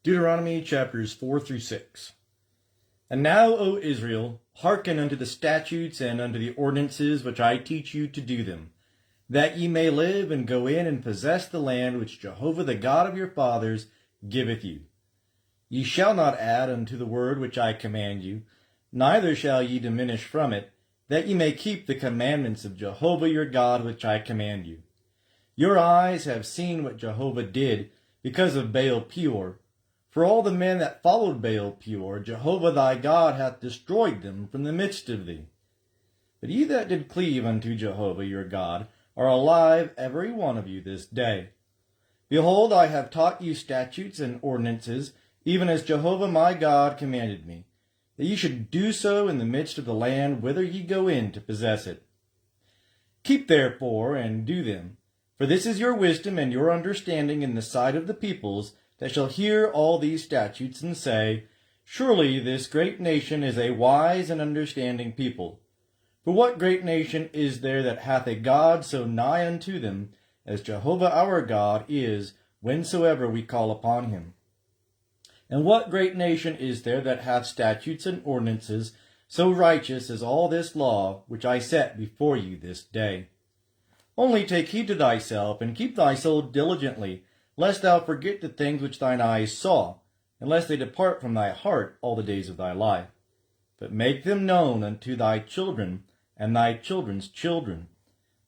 Deuteronomy chapters 4 through 6. And now, O Israel, hearken unto the statutes and unto the ordinances which I teach you to do them, that ye may live and go in and possess the land which Jehovah the God of your fathers giveth you. Ye shall not add unto the word which I command you, neither shall ye diminish from it, that ye may keep the commandments of Jehovah your God which I command you. Your eyes have seen what Jehovah did because of Baal Peor. For all the men that followed Baal Peor, Jehovah thy God hath destroyed them from the midst of thee. But ye that did cleave unto Jehovah your God are alive every one of you this day. Behold, I have taught you statutes and ordinances, even as Jehovah my God commanded me, that ye should do so in the midst of the land whither ye go in to possess it. Keep therefore and do them, for this is your wisdom and your understanding in the sight of the peoples, that shall hear all these statutes and say, Surely this great nation is a wise and understanding people. For what great nation is there that hath a God so nigh unto them, as Jehovah our God is, whensoever we call upon him? And what great nation is there that hath statutes and ordinances so righteous as all this law which I set before you this day? Only take heed to thyself, and keep thy soul diligently, lest thou forget the things which thine eyes saw, and lest they depart from thy heart all the days of thy life. But make them known unto thy children, and thy children's children.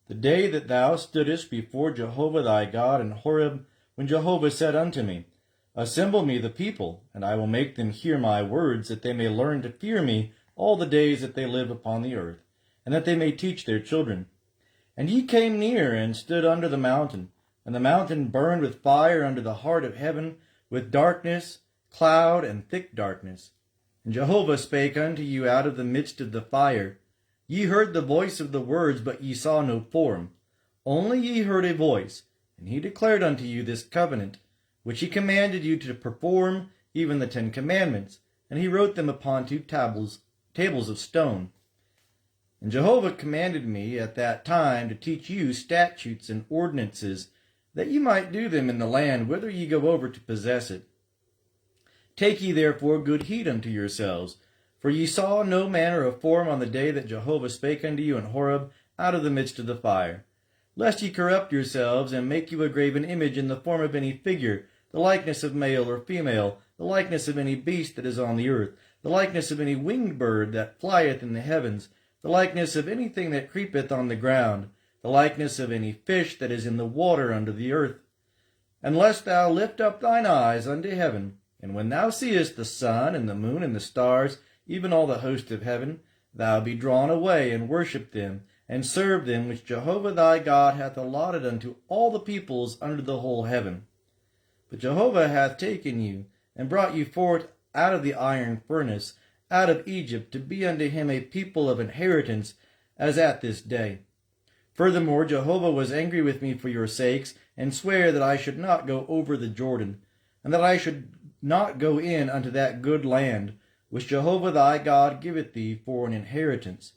The day that thou stoodest before Jehovah thy God in Horeb, when Jehovah said unto me, Assemble me the people, and I will make them hear my words, that they may learn to fear me all the days that they live upon the earth, and that they may teach their children. And ye came near, and stood under the mountain, and the mountain burned with fire under the heart of heaven, with darkness, cloud, and thick darkness. And Jehovah spake unto you out of the midst of the fire. Ye heard the voice of the words, but ye saw no form. Only ye heard a voice, and he declared unto you this covenant, which he commanded you to perform, even the 10 Commandments, and he wrote them upon 2 tables of stone. And Jehovah commanded me at that time to teach you statutes and ordinances, that ye might do them in the land whither ye go over to possess it. Take ye therefore good heed unto yourselves, for ye saw no manner of form on the day that Jehovah spake unto you in Horeb out of the midst of the fire, lest ye corrupt yourselves, and make you a graven image in the form of any figure, the likeness of male or female, the likeness of any beast that is on the earth, the likeness of any winged bird that flieth in the heavens, the likeness of anything that creepeth on the ground, the likeness of any fish that is in the water under the earth. And lest thou lift up thine eyes unto heaven, and when thou seest the sun and the moon and the stars, even all the host of heaven, thou be drawn away and worship them, and serve them which Jehovah thy God hath allotted unto all the peoples under the whole heaven. But Jehovah hath taken you, and brought you forth out of the iron furnace, out of Egypt, to be unto him a people of inheritance, as at this day. Furthermore, Jehovah was angry with me for your sakes, and sware that I should not go over the Jordan, and that I should not go in unto that good land, which Jehovah thy God giveth thee for an inheritance.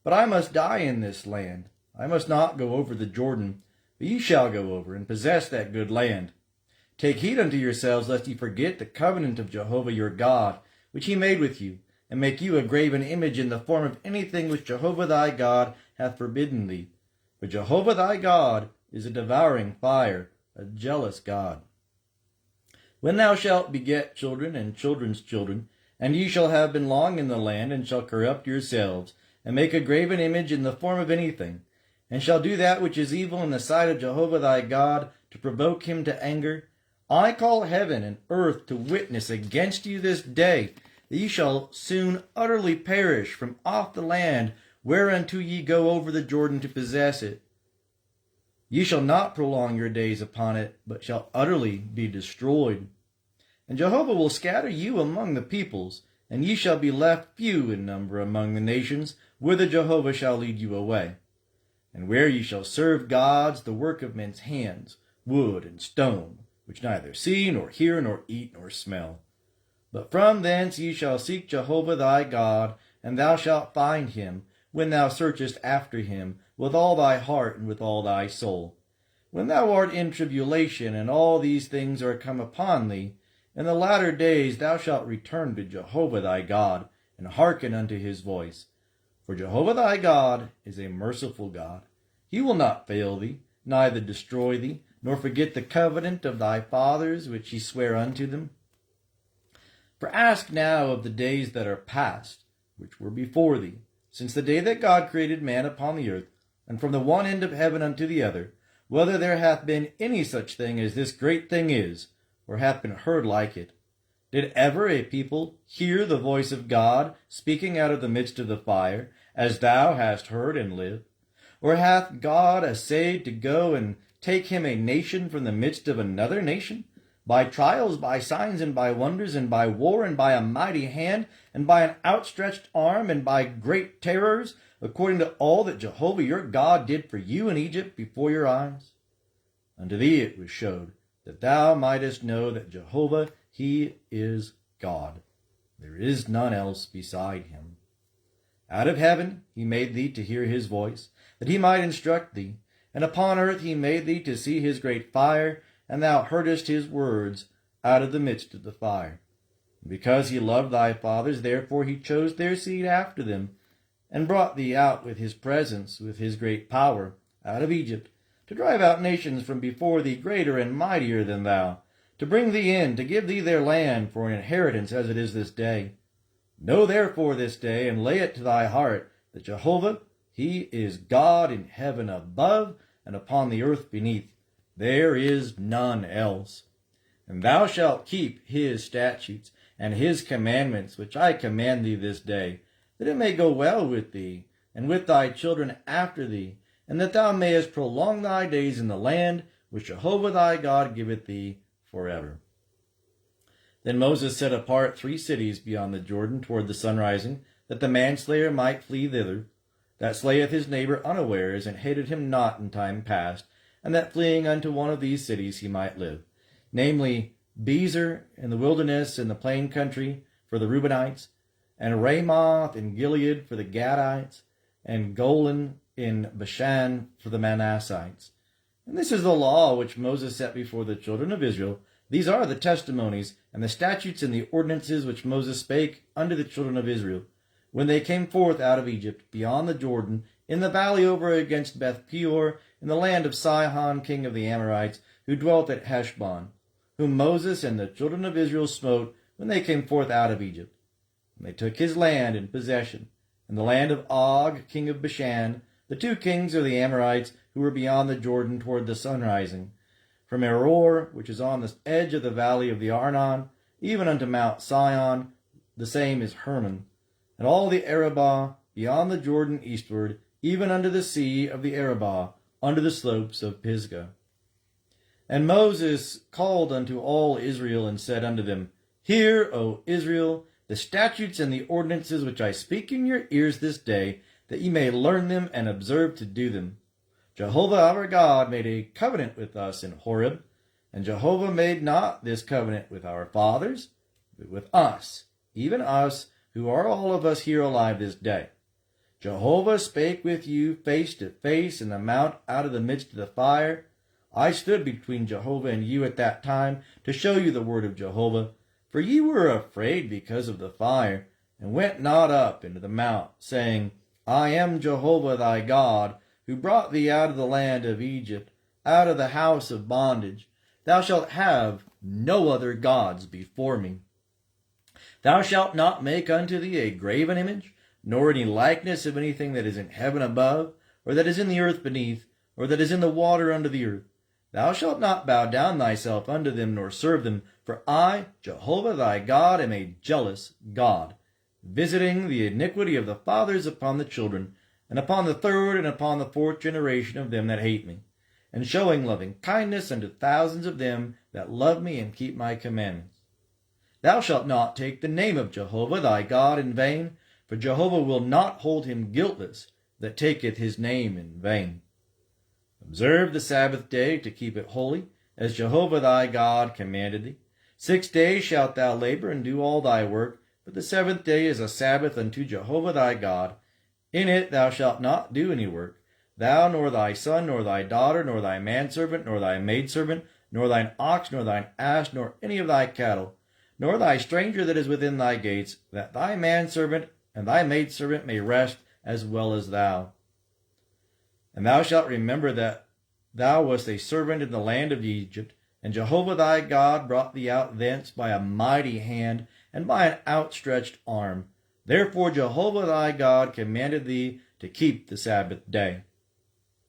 But I must die in this land. I must not go over the Jordan, but ye shall go over, and possess that good land. Take heed unto yourselves, lest ye forget the covenant of Jehovah your God, which he made with you, and make you a graven image in the form of anything which Jehovah thy God hath forbidden thee. For Jehovah thy God is a devouring fire, a jealous God. When thou shalt beget children and children's children, and ye shall have been long in the land, and shall corrupt yourselves, and make a graven image in the form of anything, and shall do that which is evil in the sight of Jehovah thy God, to provoke him to anger, I call heaven and earth to witness against you this day, that ye shall soon utterly perish from off the land whereunto ye go over the Jordan to possess it. Ye shall not prolong your days upon it, but shall utterly be destroyed. And Jehovah will scatter you among the peoples, and ye shall be left few in number among the nations, whither Jehovah shall lead you away. And where ye shall serve gods, the work of men's hands, wood and stone, which neither see, nor hear, nor eat, nor smell. But from thence ye shall seek Jehovah thy God, and thou shalt find him, when thou searchest after him with all thy heart and with all thy soul. When thou art in tribulation, and all these things are come upon thee, In the latter days thou shalt return to Jehovah thy God, and hearken unto his voice. For Jehovah thy God is a merciful God. He will not fail thee, neither destroy thee, nor forget the covenant of thy fathers which he sware unto them. For ask now of the days that are past, which were before thee, since the day that God created man upon the earth, and from the one end of heaven unto the other, whether there hath been any such thing as this great thing is, or hath been heard like it. Did ever a people hear the voice of God speaking out of the midst of the fire, as thou hast heard and lived? Or hath God essayed to go and take him a nation from the midst of another nation, by trials, by signs, and by wonders, and by war, and by a mighty hand, and by an outstretched arm, and by great terrors, according to all that Jehovah your God did for you in Egypt before your eyes? Unto thee it was showed, that thou mightest know that Jehovah, he is God. There is none else beside him. Out of heaven he made thee to hear his voice, that he might instruct thee. And upon earth he made thee to see his great fire, and thou heardest his words out of the midst of the fire. And because he loved thy fathers, therefore he chose their seed after them, and brought thee out with his presence, with his great power, out of Egypt, to drive out nations from before thee greater and mightier than thou, to bring thee in, to give thee their land for an inheritance as it is this day. Know therefore this day, and lay it to thy heart, that Jehovah, he is God in heaven above, and upon the earth beneath. There is none else. And thou shalt keep his statutes and his commandments, which I command thee this day, that it may go well with thee, and with thy children after thee, and that thou mayest prolong thy days in the land which Jehovah thy God giveth thee forever. Then Moses set apart 3 cities beyond the Jordan toward the sunrising, that the manslayer might flee thither, that slayeth his neighbor unawares, and hated him not in time past, and that fleeing unto one of these cities he might live, namely Bezer in the wilderness in the plain country for the Reubenites, and Ramoth in Gilead for the Gadites, and Golan in Bashan for the Manassites. And this is the law which Moses set before the children of Israel. These are the testimonies and the statutes and the ordinances which Moses spake unto the children of Israel, when they came forth out of Egypt, beyond the Jordan, in the valley over against Beth Peor, in the land of Sihon king of the Amorites, who dwelt at Heshbon, whom Moses and the children of Israel smote when they came forth out of Egypt. And they took his land in possession, and the land of Og king of Bashan, the 2 kings of the Amorites, who were beyond the Jordan toward the sunrising, from Aror, which is on the edge of the valley of the Arnon, even unto Mount Sion, the same is Hermon, and all the Arabah beyond the Jordan eastward, even unto the sea of the Arabah, under the slopes of Pisgah. And Moses called unto all Israel, and said unto them, Hear, O Israel, the statutes and the ordinances which I speak in your ears this day, that ye may learn them and observe to do them. Jehovah our God made a covenant with us in Horeb, and Jehovah made not this covenant with our fathers, but with us, even us, who are all of us here alive this day. Jehovah spake with you face to face in the mount out of the midst of the fire. I stood between Jehovah and you at that time, to show you the word of Jehovah. For ye were afraid because of the fire, and went not up into the mount, saying, I am Jehovah thy God, who brought thee out of the land of Egypt, out of the house of bondage. Thou shalt have no other gods before me. Thou shalt not make unto thee a graven image, nor any likeness of anything that is in heaven above, or that is in the earth beneath, or that is in the water under the earth. Thou shalt not bow down thyself unto them, nor serve them, for I, Jehovah thy God, am a jealous God, visiting the iniquity of the fathers upon the children, and upon the 3rd and upon the 4th generation of them that hate me, and showing loving kindness unto thousands of them that love me and keep my commandments. Thou shalt not take the name of Jehovah thy God in vain, for Jehovah will not hold him guiltless that taketh his name in vain. Observe the Sabbath day to keep it holy, as Jehovah thy God commanded thee. 6 days shalt thou labor and do all thy work, but the 7th day is a Sabbath unto Jehovah thy God. In it thou shalt not do any work, thou, nor thy son, nor thy daughter, nor thy manservant, nor thy maidservant, nor thine ox, nor thine ass, nor any of thy cattle, nor thy stranger that is within thy gates, that thy manservant and thy maidservant may rest as well as thou. And thou shalt remember that thou wast a servant in the land of Egypt, and Jehovah thy God brought thee out thence by a mighty hand and by an outstretched arm. Therefore Jehovah thy God commanded thee to keep the Sabbath day.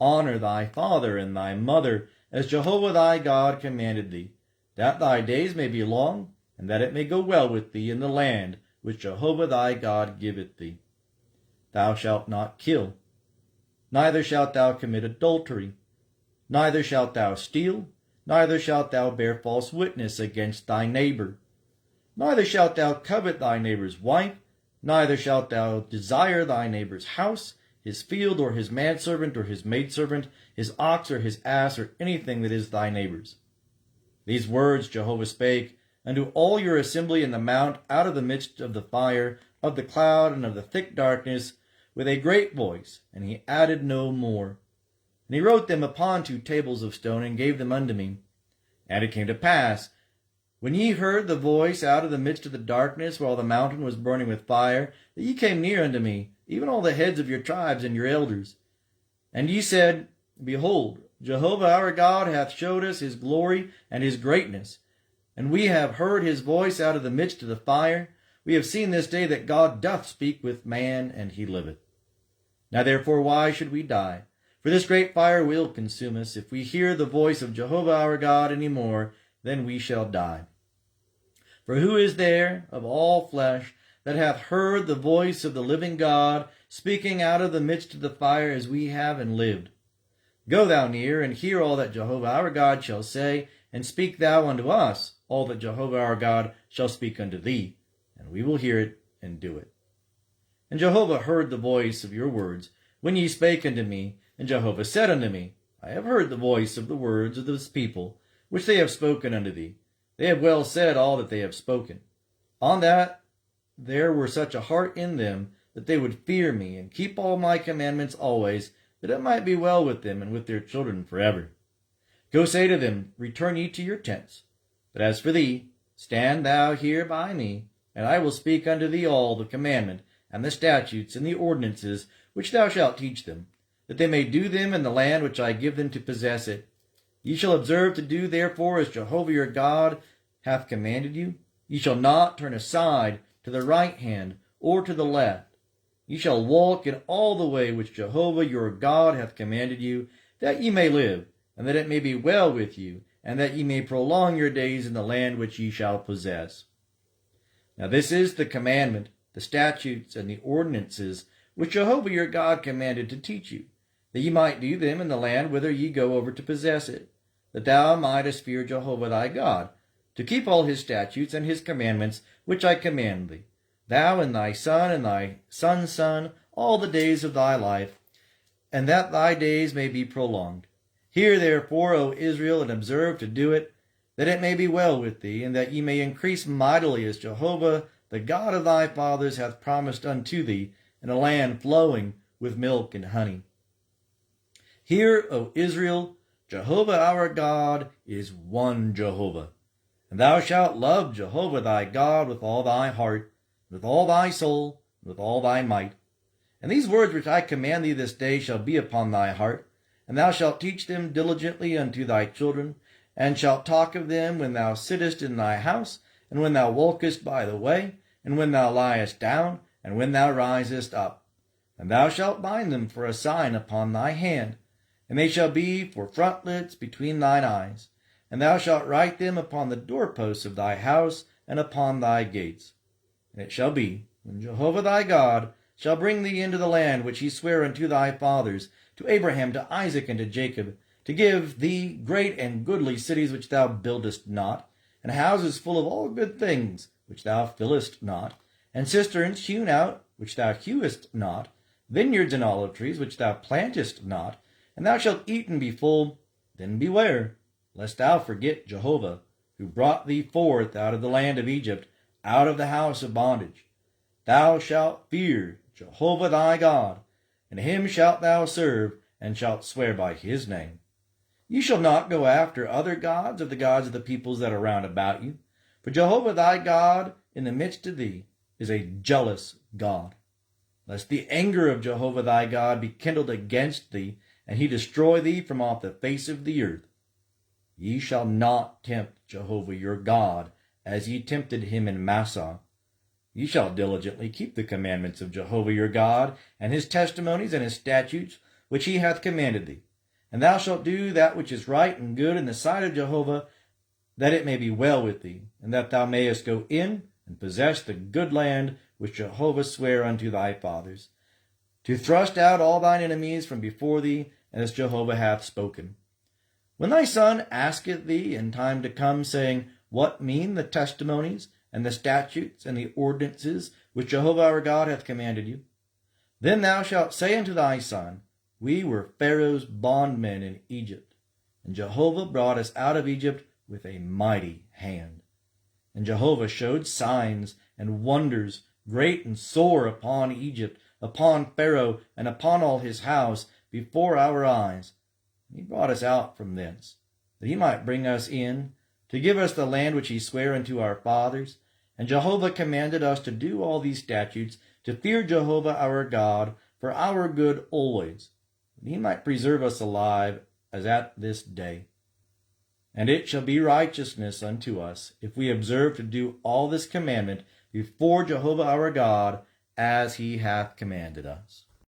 Honor thy father and thy mother, as Jehovah thy God commanded thee, that thy days may be long, and that it may go well with thee in the land which Jehovah thy God giveth thee. Thou shalt not kill, neither shalt thou commit adultery, neither shalt thou steal, neither shalt thou bear false witness against thy neighbor, neither shalt thou covet thy neighbor's wife, neither shalt thou desire thy neighbor's house, his field, or his manservant, or his maidservant, his ox, or his ass, or anything that is thy neighbor's. These words Jehovah spake unto all your assembly in the mount out of the midst of the fire, of the cloud, and of the thick darkness, with a great voice, and he added no more. And he wrote them upon 2 tables of stone, and gave them unto me. And it came to pass, when ye heard the voice out of the midst of the darkness, while the mountain was burning with fire, that ye came near unto me, even all the heads of your tribes and your elders. And ye said, Behold, Jehovah our God hath showed us his glory and his greatness, and we have heard his voice out of the midst of the fire. We have seen this day that God doth speak with man, and he liveth. Now therefore why should we die? For this great fire will consume us. If we hear the voice of Jehovah our God any more, then we shall die. For who is there of all flesh that hath heard the voice of the living God speaking out of the midst of the fire as we have and lived? Go thou near, and hear all that Jehovah our God shall say, and speak thou unto us all that Jehovah our God shall speak unto thee, and we will hear it and do it. And Jehovah heard the voice of your words, when ye spake unto me, and Jehovah said unto me, I have heard the voice of the words of this people, which they have spoken unto thee. They have well said all that they have spoken. On that there were such a heart in them, that they would fear me, and keep all my commandments always, that it might be well with them and with their children forever. Go say to them, Return ye to your tents. But as for thee, stand thou here by me, and I will speak unto thee all the commandment, and the statutes, and the ordinances, which thou shalt teach them, that they may do them in the land which I give them to possess it. Ye shall observe to do therefore as Jehovah your God hath commanded you. Ye shall not turn aside to the right hand or to the left. Ye shall walk in all the way which Jehovah your God hath commanded you, that ye may live, and that it may be well with you, and that ye may prolong your days in the land which ye shall possess. Now this is the commandment, the statutes, and the ordinances, which Jehovah your God commanded to teach you, that ye might do them in the land whither ye go over to possess it, that thou mightest fear Jehovah thy God, to keep all his statutes and his commandments which I command thee, thou and thy son and thy son's son, all the days of thy life, and that thy days may be prolonged. Hear therefore, O Israel, and observe to do it, that it may be well with thee, and that ye may increase mightily as Jehovah, the God of thy fathers, hath promised unto thee, in a land flowing with milk and honey. Hear, O Israel, Jehovah our God is one Jehovah. And thou shalt love Jehovah thy God with all thy heart, with all thy soul, with all thy might. And these words which I command thee this day shall be upon thy heart, and thou shalt teach them diligently unto thy children, and shalt talk of them when thou sittest in thy house, and when thou walkest by the way, and when thou liest down, and when thou risest up. And thou shalt bind them for a sign upon thy hand, and they shall be for frontlets between thine eyes. And thou shalt write them upon the doorposts of thy house and upon thy gates. And it shall be, when Jehovah thy God shall bring thee into the land which he sware unto thy fathers, to Abraham, to Isaac, and to Jacob, to give thee great and goodly cities which thou buildest not, and houses full of all good things which thou fillest not, and cisterns hewn out which thou hewest not, vineyards and olive trees which thou plantest not, and thou shalt eat and be full, then beware, lest thou forget Jehovah, who brought thee forth out of the land of Egypt, out of the house of bondage. Thou shalt fear Jehovah thy God, and him shalt thou serve, and shalt swear by his name. Ye shall not go after other gods, or the gods of the peoples that are round about you, For Jehovah thy God in the midst of thee is a jealous God, lest the anger of Jehovah thy God be kindled against thee, and he destroy thee from off the face of the earth. Ye shall not tempt Jehovah your God, as ye tempted him in Massah. Ye shall diligently keep the commandments of Jehovah your God, and his testimonies and his statutes, which he hath commanded thee. And thou shalt do that which is right and good in the sight of Jehovah, that it may be well with thee, and that thou mayest go in and possess the good land which Jehovah sware unto thy fathers, to thrust out all thine enemies from before thee, as Jehovah hath spoken. When thy son asketh thee in time to come, saying, What mean the testimonies, and the statutes, and the ordinances, which Jehovah our God hath commanded you? Then thou shalt say unto thy son, We were Pharaoh's bondmen in Egypt, and Jehovah brought us out of Egypt with a mighty hand. And Jehovah showed signs and wonders great and sore upon Egypt, upon Pharaoh, and upon all his house, before our eyes. He brought us out from thence, that he might bring us in, to give us the land which he sware unto our fathers. And Jehovah commanded us to do all these statutes, to fear Jehovah our God, for our good always, that he might preserve us alive, as at this day. And it shall be righteousness unto us, if we observe to do all this commandment before Jehovah our God, as he hath commanded us.